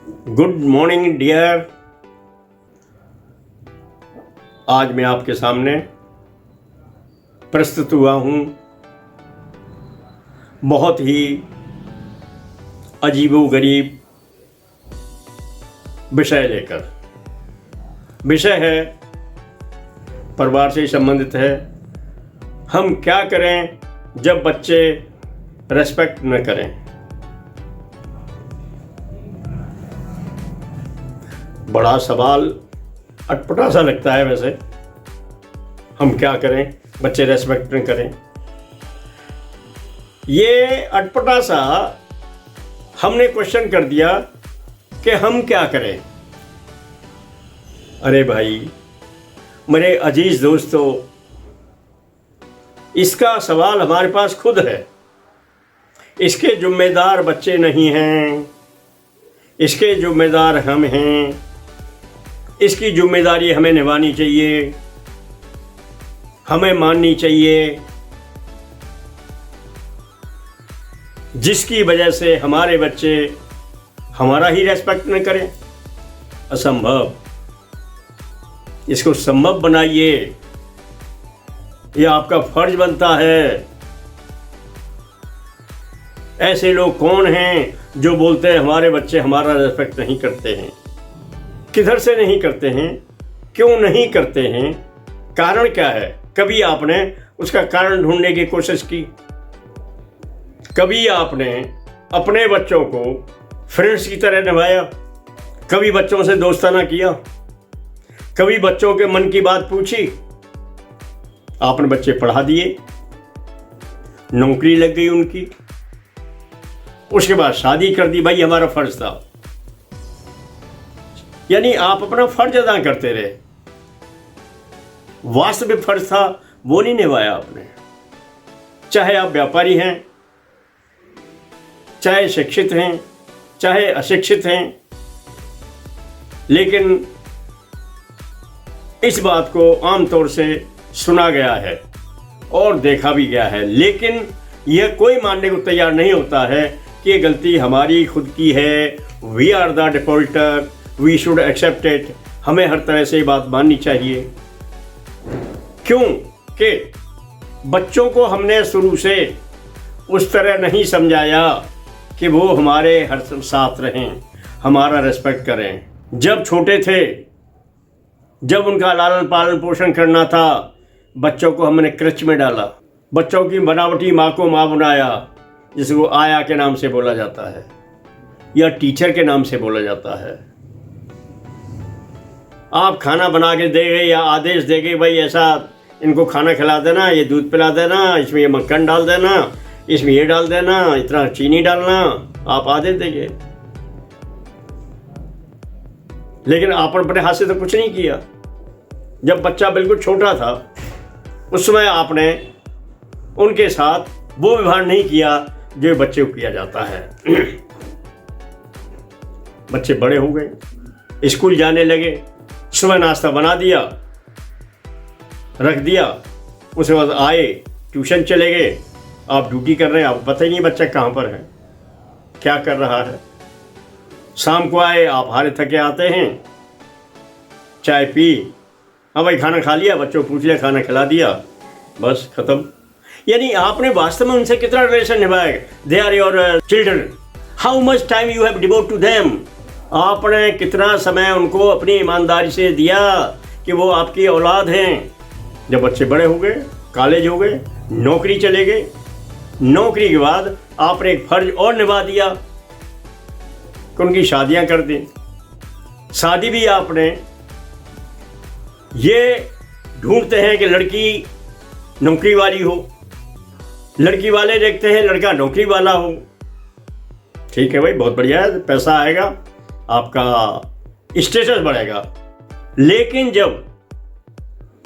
Good morning dear. आज मैं आपके सामने प्रस्तुत हुआ हूँ बहुत ही अजीबोगरीब विषय लेकर। विषय है, परिवार से संबंधित है। हम क्या करें जब बच्चे रेस्पेक्ट न करें। बड़ा सवाल, अटपटा सा लगता है वैसे। हम क्या करें बच्चे रेस्पेक्ट न करें। ये अटपटा सा हमने क्वेश्चन कर दिया कि हम क्या करें। अरे भाई मेरे अजीज दोस्तों, इसका सवाल हमारे पास खुद है। इसके जिम्मेदार बच्चे नहीं हैं, इसके जिम्मेदार हम हैं। इसकी जिम्मेदारी हमें निभानी चाहिए, हमें माननी चाहिए, जिसकी वजह से हमारे बच्चे हमारा ही रेस्पेक्ट न करें। असंभव। इसको संभव बनाइए, यह आपका फर्ज बनता है। ऐसे लोग कौन हैं जो बोलते हैं हमारे बच्चे हमारा रेस्पेक्ट नहीं करते हैं। किधर से नहीं करते हैं, क्यों नहीं करते हैं, कारण क्या है? कभी आपने उसका कारण ढूंढने की कोशिश की? कभी आपने अपने बच्चों को फ्रेंड्स की तरह निभाया? कभी बच्चों से दोस्ताना किया? कभी बच्चों के मन की बात पूछी? आपने बच्चे पढ़ा दिए, नौकरी लग गई उनकी, उसके बाद शादी कर दी। भाई हमारा फर्ज था, यानी आप अपना फर्ज अदा करते रहे। वास्तविक फर्ज था वो नहीं निभाया आपने। चाहे आप व्यापारी हैं, चाहे शिक्षित हैं, चाहे अशिक्षित हैं, लेकिन इस बात को आमतौर से सुना गया है और देखा भी गया है, लेकिन यह कोई मानने को तैयार नहीं होता है कि ये गलती हमारी खुद की है। We are the defaulter, we should accept it. हमें हर तरह से ये बात माननी चाहिए। क्यों कि बच्चों को हमने शुरू से उस तरह नहीं समझाया कि वो हमारे हर साथ रहें, हमारा रेस्पेक्ट करें। जब छोटे थे, जब उनका लालन पालन पोषण करना था, बच्चों को हमने क्रच में डाला। बच्चों की बनावटी माँ को माँ बनाया, जिसको आया के नाम से बोला जाता है या टीचर के नाम से बोला जाता है। आप खाना बना के देंगे या आदेश देंगे, भाई ऐसा इनको खाना खिला देना, ये दूध पिला देना, इसमें ये मक्खन डाल देना, इसमें ये डाल देना, इतना चीनी डालना, आप आदेश देंगे। लेकिन आपने अपने हाथ से तो कुछ नहीं किया। जब बच्चा बिल्कुल छोटा था, उस समय आपने उनके साथ वो व्यवहार नहीं किया जो बच्चे को किया जाता है। बच्चे बड़े हो गए, स्कूल जाने लगे, सुबह नाश्ता बना दिया, रख दिया, उसके बाद आए, ट्यूशन चले गए। आप ड्यूटी कर रहे हैं, आपको पता ही नहीं बच्चा कहाँ पर है, क्या कर रहा है। शाम को आए, आप हारे थके आते हैं, चाय पी, हाँ भाई खाना खा लिया, बच्चों को पूछ लिया, खाना खिला दिया, बस खत्म। यानी आपने वास्तव में उनसे कितना रिलेशन निभाया? They are your children, how much time you have devote to them. आपने कितना समय उनको अपनी ईमानदारी से दिया कि वो आपकी औलाद हैं। जब बच्चे बड़े हो गए, कॉलेज हो गए, नौकरी चले गए, नौकरी के बाद आपने एक फर्ज और निभा दिया कि उनकी शादियां कर दी। शादी भी आपने ये ढूंढते हैं कि लड़की नौकरी वाली हो, लड़की वाले देखते हैं लड़का नौकरी वाला हो। ठीक है भाई, बहुत बढ़िया है, पैसा आएगा, आपका स्टेटस बढ़ेगा। लेकिन जब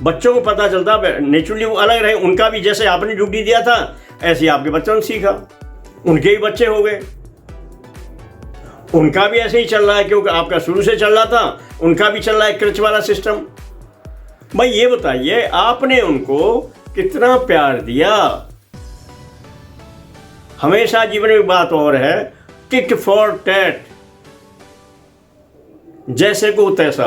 बच्चों को पता चलता, नेचुरली वो अलग रहे, उनका भी जैसे आपने ड्यूटी दिया था ऐसे ही आपके बच्चों ने सीखा, उनके भी बच्चे हो गए, उनका भी ऐसे ही चल रहा है, क्योंकि आपका शुरू से चल रहा था, उनका भी चल रहा है क्रच वाला सिस्टम। भाई ये बताइए, आपने उनको कितना प्यार दिया। हमेशा जीवन में बात और है, टिट फॉर टैट। जैसे को तैसा।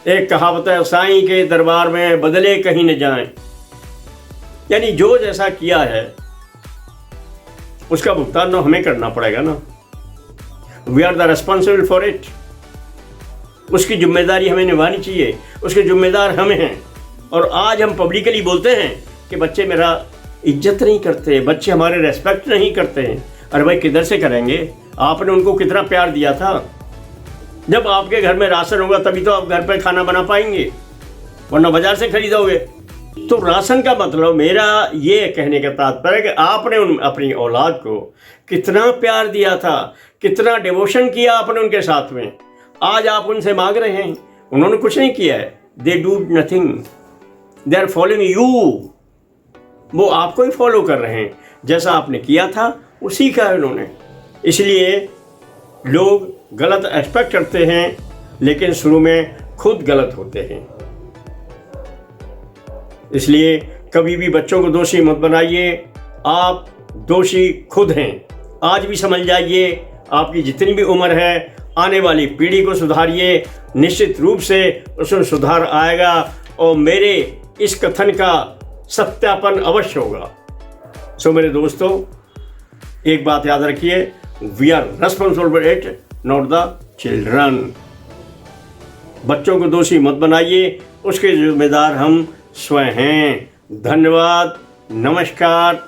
एक कहावत है, साईं के दरबार में बदले कहीं न जाएं। यानी जो जैसा किया है उसका भुगतान तो हमें करना पड़ेगा ना। We are the responsible for it. उसकी जिम्मेदारी हमें निभानी चाहिए, उसके जिम्मेदार हम हैं। और आज हम पब्लिकली बोलते हैं कि बच्चे मेरा इज्जत नहीं करते, बच्चे हमारे रेस्पेक्ट नहीं करते हैं। अरे भाई किधर से करेंगे? आपने उनको कितना प्यार दिया था। जब आपके घर में राशन होगा तभी तो आप घर पे खाना बना पाएंगे, वरना बाजार से खरीदोगे। तो राशन का मतलब, मेरा ये कहने का तात्पर्य है कि आपने अपनी औलाद को कितना प्यार दिया था, कितना डिवोशन किया आपने उनके साथ में। आज आप उनसे मांग रहे हैं, उन्होंने कुछ नहीं किया है। They do nothing, they are following you. वो आपको ही फॉलो कर रहे हैं, जैसा आपने किया था वो सीखा है उन्होंने। इसलिए लोग गलत एक्सपेक्ट करते हैं, लेकिन शुरू में खुद गलत होते हैं। इसलिए कभी भी बच्चों को दोषी मत बनाइए, आप दोषी खुद हैं। आज भी समझ जाइए, आपकी जितनी भी उम्र है, आने वाली पीढ़ी को सुधारिए, निश्चित रूप से उसमें सुधार आएगा और मेरे इस कथन का सत्यापन अवश्य होगा। सो मेरे दोस्तों, एक बात याद रखिए, we are responsible for it, not the children. बच्चों को दोषी मत बनाइए, उसके जिम्मेदार हम स्वयं हैं। धन्यवाद, नमस्कार।